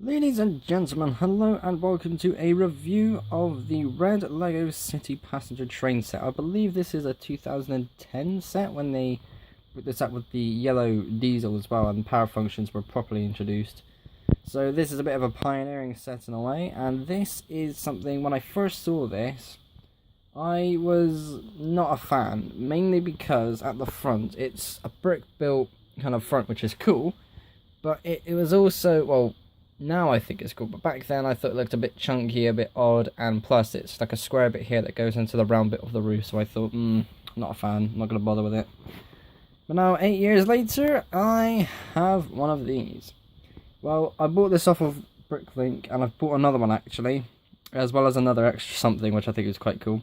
Ladies and gentlemen, hello and welcome to a review of the red LEGO City passenger train set. I believe this is a 2010 set when they put this up with the yellow diesel as well and power functions were properly introduced. So this is a bit of a pioneering set in a way, and this is something, when I first saw this, I was not a fan, mainly because at the front it's a brick built kind of front, which is cool, but it was also, well, now I think it's cool, but back then I thought it looked a bit chunky, a bit odd, and plus it's like a square bit here that goes into the round bit of the roof, so I thought, not a fan, not going to bother with it. But now, 8 years later, I have one of these. Well, I bought this off of Bricklink, and I've bought another one actually, as well as another extra something, which I think is quite cool.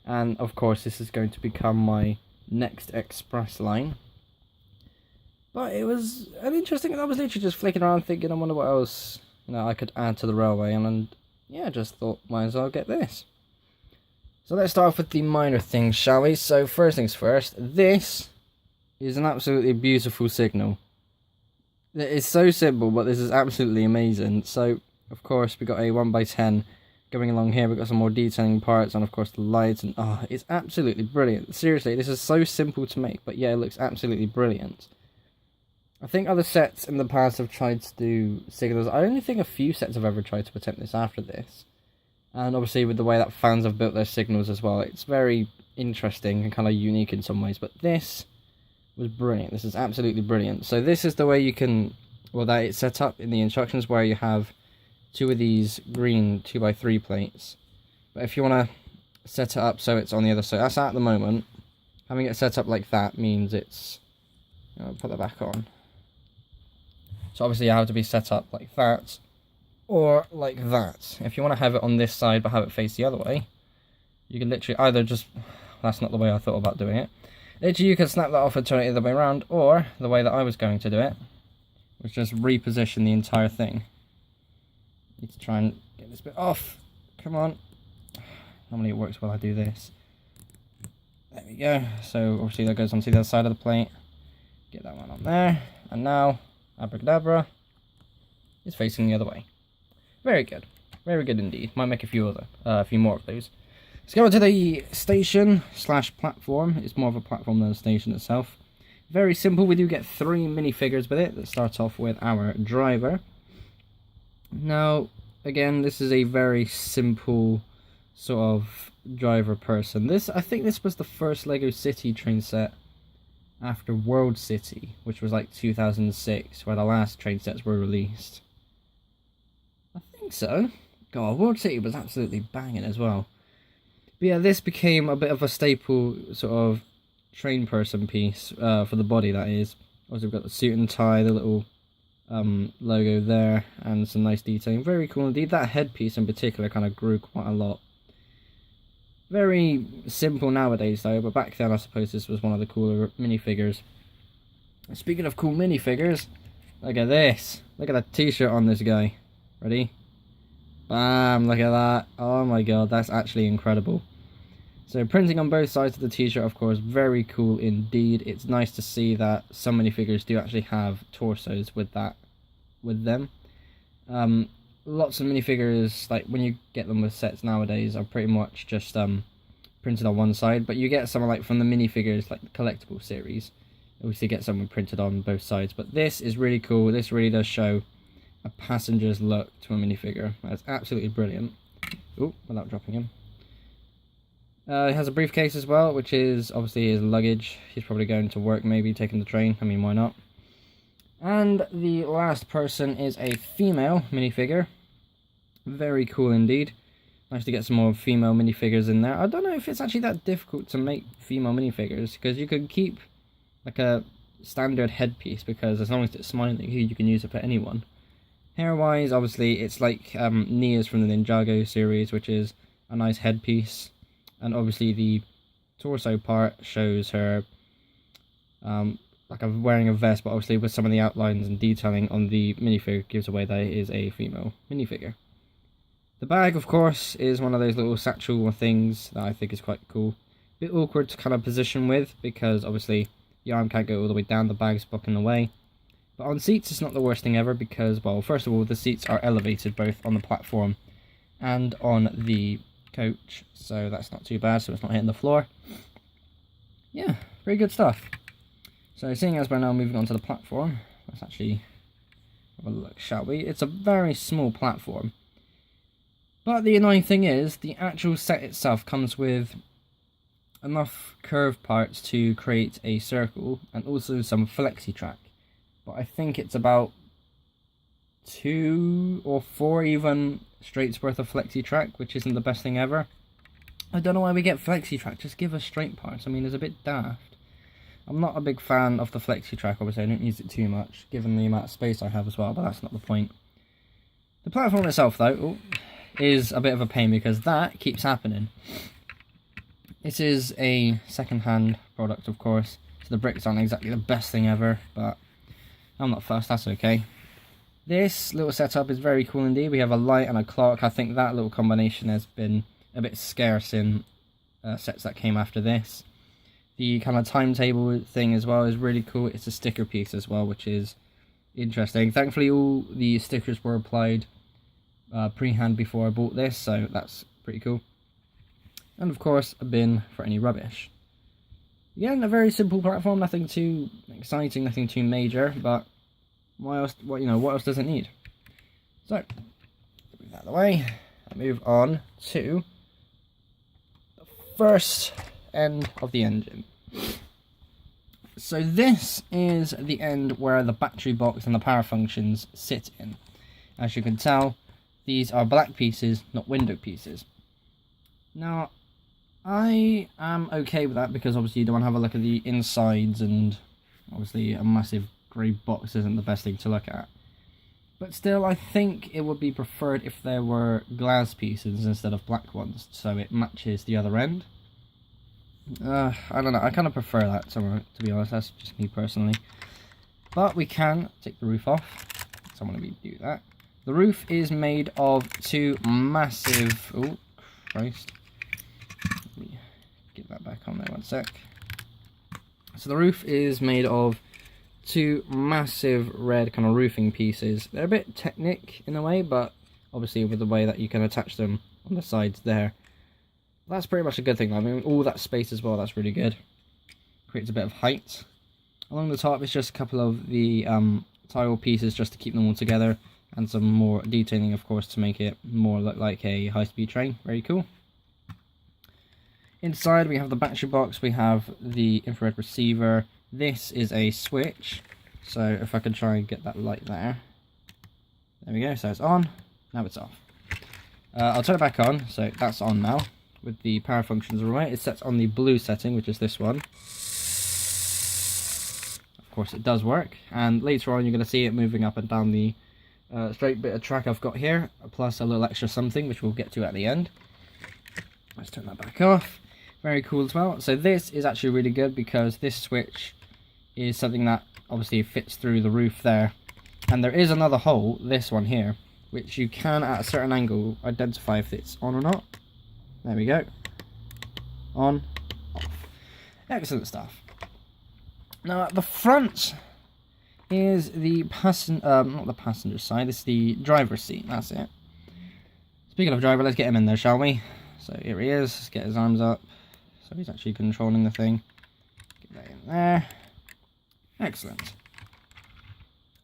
And of course, this is going to become my next express line. But it was an interesting, I was literally just flicking around thinking, I wonder what else, I could add to the railway, and yeah, just thought, might as well get this. So let's start off with the minor things, shall we? So first things first, this is an absolutely beautiful signal. It's so simple, but this is absolutely amazing. So, of course, we got a 1x10 going along here. We've got some more detailing parts, and of course the lights, and it's absolutely brilliant. Seriously, this is so simple to make, but yeah, it looks absolutely brilliant. I think other sets in the past have tried to do signals. I only think a few sets have ever tried to attempt this after this. And obviously with the way that fans have built their signals as well, it's very interesting and kind of unique in some ways. But this was brilliant. This is absolutely brilliant. So this is the way you can, well, that it's set up in the instructions, where you have two of these green 2x3 plates. But if you want to set it up so it's on the other side, that's at the moment. Having it set up like that means it's, I'll put that back on. So obviously you have to be set up like that, or like that. If you want to have it on this side but have it face the other way, you can literally either just, that's not the way I thought about doing it. Literally you can snap that off and turn it the other way around, or the way that I was going to do it was just reposition the entire thing. Need to try and get this bit off. Come on. Normally it works while I do this. There we go. So obviously that goes onto the other side of the plate. Get that one on there, and now abracadabra is facing the other way. Very good indeed. Might make a few more of those. Let's go to the station / platform. It's more of a platform than a station itself. Very simple. We do get 3 minifigures with it. Let's start off with our driver. Now, again, this is a very simple sort of driver person. I think this was the first LEGO City train set after World City, which was like 2006, where the last train sets were released. I think so. God, World City was absolutely banging as well. But yeah, this became a bit of a staple sort of train person piece, for the body, that is. Also, we've got the suit and tie, the little logo there, and some nice detailing. Very cool indeed. That headpiece in particular kind of grew quite a lot. Very simple nowadays though, but back then I suppose this was one of the cooler minifigures. Speaking of cool minifigures, look at this. Look at that t-shirt on this guy. Ready? Bam, look at that. Oh my god, that's actually incredible. So printing on both sides of the t-shirt, of course, very cool indeed. It's nice to see that some minifigures do actually have torsos with them. Lots of minifigures, like when you get them with sets nowadays, are pretty much just printed on one side, but you get some like from the minifigures, like the collectible series, obviously get some printed on both sides. But this is really cool. This really does show a passenger's look to a minifigure. That's absolutely brilliant. Oh, without dropping him. He has a briefcase as well, which is obviously his luggage. He's probably going to work, maybe taking the train. I mean, why not? And the last person is a female minifigure. Very cool indeed. Nice to get some more female minifigures in there. I don't know if it's actually that difficult to make female minifigures, because you could keep like a standard headpiece, because as long as it's smiling, you can use it for anyone. Hair wise, obviously it's like Nia's from the Ninjago series, which is a nice headpiece. And obviously the torso part shows her like I'm wearing a vest, but obviously with some of the outlines and detailing on the minifigure gives away that it is a female minifigure. The bag, of course, is one of those little satchel things that I think is quite cool. Bit awkward to kind of position with, because obviously your arm can't go all the way down, the bag's blocking the way. But on seats, it's not the worst thing ever because, well, first of all, the seats are elevated both on the platform and on the coach, so that's not too bad, so it's not hitting the floor. Yeah, pretty good stuff. So seeing as we're now moving on to the platform, let's actually have a look, shall we? It's a very small platform. But the annoying thing is, the actual set itself comes with enough curved parts to create a circle and also some flexi track. But I think it's about 2 or 4 even straights worth of flexi track, which isn't the best thing ever. I don't know why we get flexi track, just give us straight parts. I mean, it's a bit daft. I'm not a big fan of the flexi track, obviously I don't use it too much, given the amount of space I have as well, but that's not the point. The platform itself though, is a bit of a pain because that keeps happening. This is a second-hand product, of course, so the bricks aren't exactly the best thing ever, but I'm not fussed, that's okay. This little setup is very cool indeed. We have a light and a clock. I think that little combination has been a bit scarce in sets that came after this. The kind of timetable thing as well is really cool. It's a sticker piece as well, which is interesting. Thankfully, all the stickers were applied pre-hand before I bought this, so that's pretty cool. And of course, a bin for any rubbish. Again, a very simple platform, nothing too exciting, nothing too major, but what else does it need? So, move that out of the way, and move on to the first end of the engine. So this is the end where the battery box and the power functions sit in. As you can tell, these are black pieces, not window pieces. Now, I am okay with that because obviously you don't want to have a look at the insides, and obviously a massive grey box isn't the best thing to look at. But still, I think it would be preferred if there were glass pieces instead of black ones, so it matches the other end. I don't know, I kind of prefer that, to be honest, that's just me personally. But we can take the roof off, so I'm going to do that. The roof is made of 2 massive... oh, Christ. Let me get that back on there 1 sec. So the roof is made of 2 massive red kind of roofing pieces. They're a bit technic in a way, but obviously with the way that you can attach them on the sides there, that's pretty much a good thing. I mean, all that space as well, that's really good. Creates a bit of height. Along the top is just a couple of the tile pieces just to keep them all together, and some more detailing, of course, to make it more look like a high-speed train. Very cool. Inside we have the battery box, we have the infrared receiver. This is a switch, so if I can try and get that light there. There we go, so it's on, now it's off. I'll turn it back on, so that's on now. With the power functions right, it's set on the blue setting, which is this one. Of course it does work, and later on you're going to see it moving up and down the straight bit of track I've got here, plus a little extra something, which we'll get to at the end. Let's turn that back off. Very cool as well. So this is actually really good because this switch is something that obviously fits through the roof there. And there is another hole, this one here, which you can at a certain angle identify if it's on or not. There we go. On, off. Excellent stuff. Now at the front is the not the passenger side, this is the driver's seat, that's it. Speaking of driver, let's get him in there, shall we? So here he is, let's get his arms up. So he's actually controlling the thing. Get that in there. Excellent.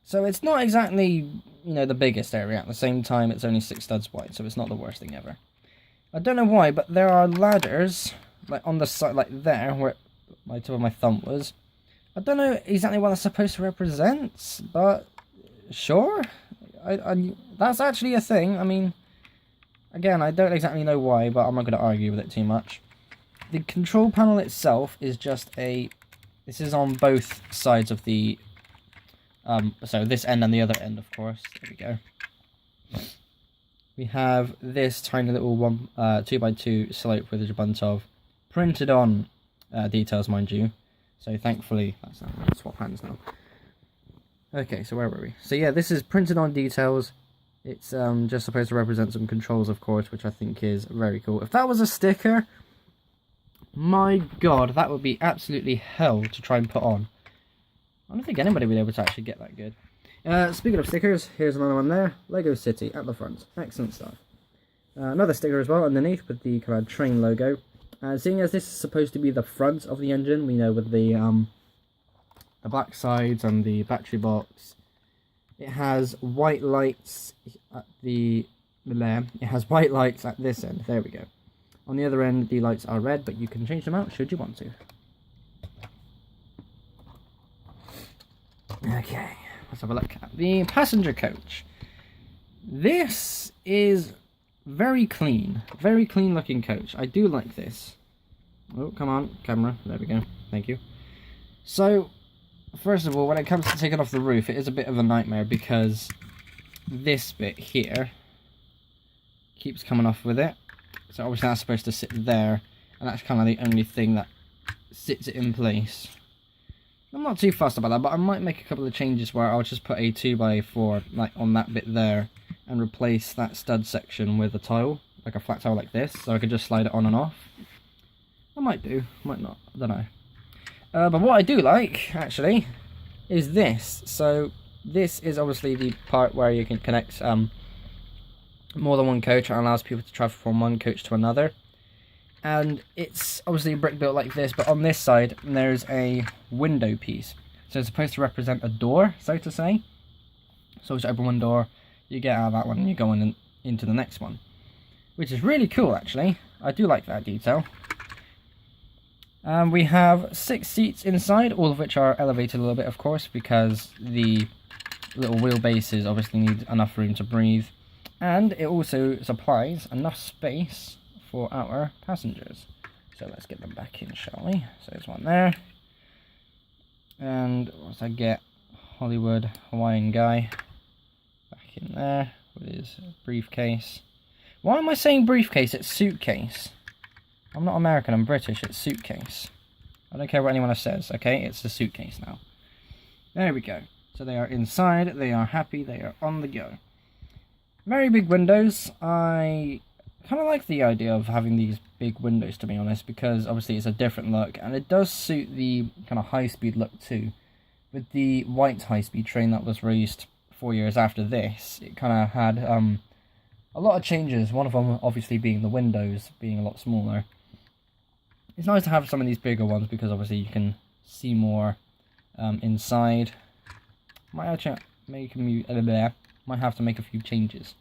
So it's not exactly, the biggest area. At the same time, it's only 6 studs wide, so it's not the worst thing ever. I don't know why, but there are ladders, like on the side, like there, where my tip of my thumb was. I don't know exactly what that's supposed to represent, but sure. That's actually a thing. I mean, again, I don't exactly know why, but I'm not going to argue with it too much. The control panel itself is just a... This is on both sides of the... so this end and the other end, of course. There we go. We have this tiny little 2x2 slope with a bunch of printed on details, mind you. So thankfully... Let's swap hands now. Okay, so where were we? So yeah, this is printed on details. It's just supposed to represent some controls, of course, which I think is very cool. If that was a sticker... My god, that would be absolutely hell to try and put on. I don't think anybody would be able to actually get that good. Speaking of stickers, here's another one there. Lego City at the front. Excellent stuff. Another sticker as well underneath with the kind of train logo. Seeing as this is supposed to be the front of the engine, we know with the black sides and the battery box, it has white lights at the there. It has white lights at this end. There we go. On the other end, the lights are red, but you can change them out should you want to. Okay, let's have a look at the passenger coach. This is very clean looking coach. I do like this. Oh, come on, camera. There we go. Thank you. So, first of all, when it comes to taking off the roof, it is a bit of a nightmare because this bit here keeps coming off with it. So obviously that's supposed to sit there, and that's kind of the only thing that sits it in place. I'm not too fussed about that, but I might make a couple of changes where I'll just put a 2x4 like on that bit there and replace that stud section with a tile, like a flat tile like this, so I could just slide it on and off. I might do, might not, I don't know. But what I do like, actually, is this. So this is obviously the part where you can connect more than one coach, and allows people to travel from one coach to another. And it's obviously a brick built like this, but on this side there's a window piece. So it's supposed to represent a door, so to say. So to open one door, you get out of that one and you go on into the next one. Which is really cool, actually. I do like that detail. We have 6 seats inside, all of which are elevated a little bit, of course, because the little wheelbases obviously need enough room to breathe. And it also supplies enough space for our passengers. So let's get them back in, shall we? So there's one there. And once I get Hollywood Hawaiian guy back in there with his briefcase. Why am I saying briefcase? It's suitcase. I'm not American, I'm British, it's suitcase. I don't care what anyone else says, okay? It's a suitcase now. There we go. So they are inside, they are happy, they are on the go. Very big windows. I kind of like the idea of having these big windows, to be honest, because obviously it's a different look, and it does suit the kind of high-speed look too. With the white high-speed train that was released 4 years after this, it kind of had a lot of changes, one of them obviously being the windows being a lot smaller. It's nice to have some of these bigger ones because obviously you can see more inside. Might actually might have to make a few changes.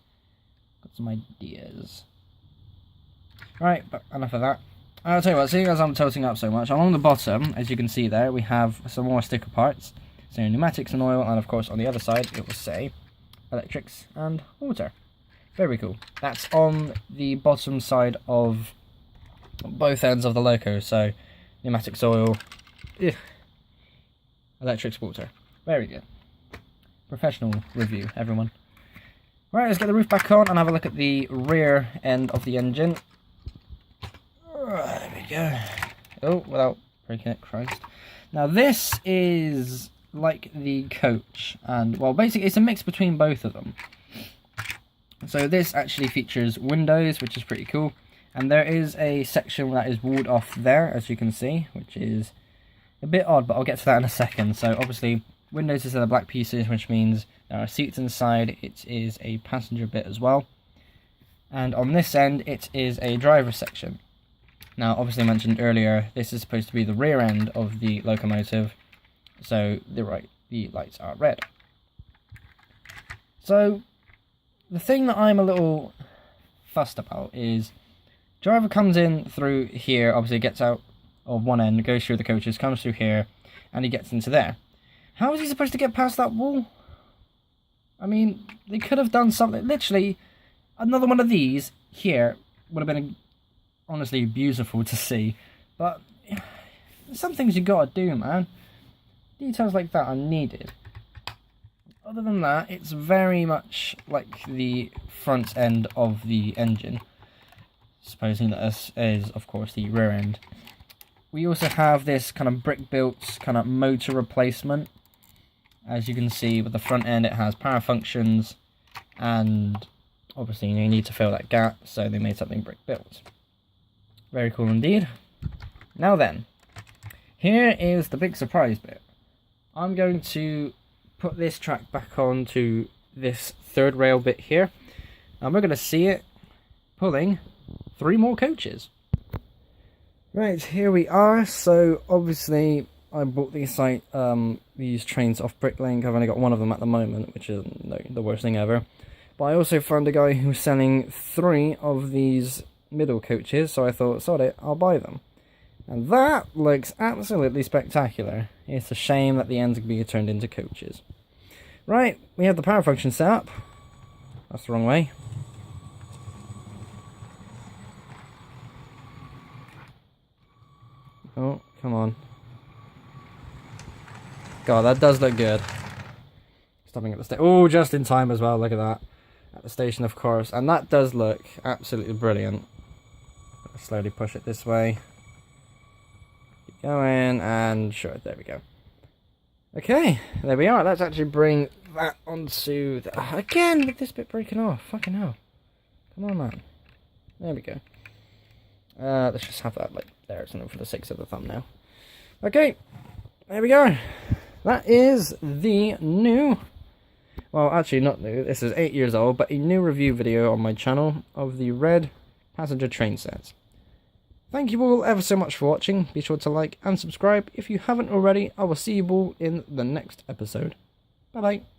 Got some ideas. Right, but enough of that. I'll tell you what, seeing as I'm tilting up so much, along the bottom, as you can see there, we have some more sticker parts. So pneumatics and oil, and of course on the other side it will say electrics and water. Very cool. That's on the bottom side of both ends of the loco, so pneumatics, oil, electrics, water. Very good. Professional review, everyone. Right, let's get the roof back on and have a look at the rear end of the engine. There we go. Oh, without breaking it, Christ. Now this is like the coach, and well, basically it's a mix between both of them. So this actually features windows, which is pretty cool, and there is a section that is walled off there, as you can see, which is a bit odd, but I'll get to that in a second. So obviously windows is in the black pieces, which means there are seats inside. It is a passenger bit as well, and on this end it is a driver section. Now obviously mentioned earlier, this is supposed to be the rear end of the locomotive, so the lights are red. So the thing that I'm a little fussed about is driver comes in through here, obviously gets out of one end, goes through the coaches, comes through here, and he gets into there. How is he supposed to get past that wall? I mean, they could have done something. Literally, another one of these here would have been honestly beautiful to see. But some things you gotta do, man. Details like that are needed. Other than that, it's very much like the front end of the engine. Supposing that this is, of course, the rear end. We also have this kind of brick-built kind of motor replacement. As you can see, with the front end, it has power functions, and obviously you need to fill that gap, so they made something brick-built. Very cool indeed. Now then, here is the big surprise bit. I'm going to put this track back onto this third rail bit here, and we're going to see it pulling 3 more coaches. Right, here we are. So obviously I bought these trains off Bricklink. I've only got one of them at the moment, which is the worst thing ever. But I also found a guy who's selling 3 of these middle coaches, so I thought, sod it, I'll buy them. And that looks absolutely spectacular. It's a shame that the ends can be turned into coaches. Right, we have the power function set up. That's the wrong way. Oh, come on. God, that does look good. Stopping at the station. Oh, just in time as well, look at that. At the station, of course. And that does look absolutely brilliant. Slowly push it this way. Keep going, and sure, there we go. Okay, there we are. Let's actually bring that onto the... Again, with this bit breaking off. Fucking hell. Come on, man. There we go. Let's just have that like there, something for the sake of the thumbnail. Okay, there we go. That is the new... Well, actually not new. This is 8 years old, but a new review video on my channel of the red passenger train sets. Thank you all ever so much for watching. Be sure to like and subscribe if you haven't already. I will see you all in the next episode. Bye bye.